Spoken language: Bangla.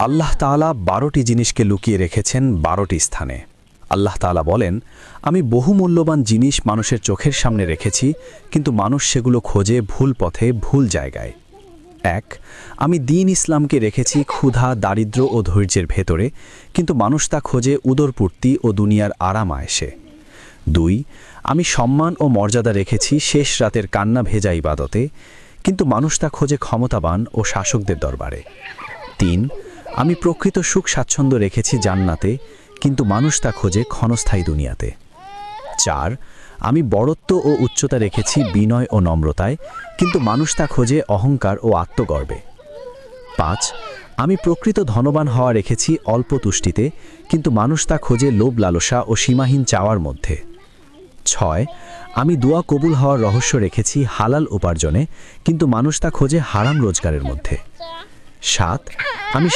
আল্লাহ তাআলা ১২টি জিনিসকে লুকিয়ে রেখেছেন ১২টি স্থানে। আল্লাহ তাআলা বলেন, আমি বহু মূল্যবান জিনিস মানুষের চোখের সামনে রেখেছি, কিন্তু মানুষ সেগুলো খোঁজে ভুল পথে, ভুল জায়গায়। ১, আমি দ্বীন ইসলামকে রেখেছি ক্ষুধা, দারিদ্র্য ও ধৈর্যের ভেতরে, কিন্তু মানুষ তা খোঁজে উদরপূর্তি ও দুনিয়ার আরাম আয়েশে। ২, আমি সম্মান ও মর্যাদা রেখেছি শেষ রাতের কান্না ভেজা ইবাদতে, কিন্তু মানুষ তা খোঁজে ক্ষমতাবান ও শাসকদের দরবারে। ৩, আমি প্রকৃত সুখ স্বাচ্ছন্দ্য রেখেছি জান্নাতে, কিন্তু মানুষ তা খোঁজে ক্ষণস্থায়ী দুনিয়াতে। ৪, আমি বড়ত্ব ও উচ্চতা রেখেছি বিনয় ও নম্রতায়, কিন্তু মানুষ তা খোঁজে অহংকার ও আত্মগর্বে। ৫, আমি প্রকৃত ধনবান হওয়া রেখেছি অল্প তুষ্টিতে, কিন্তু মানুষ তা খোঁজে লোভ লালসা ও সীমাহীন চাওয়ার মধ্যে। ৬, আমি দোয়া কবুল হওয়ার রহস্য রেখেছি হালাল উপার্জনে, কিন্তু মানুষ তা খোঁজে হারাম রোজগারের মধ্যে। ৭, আমি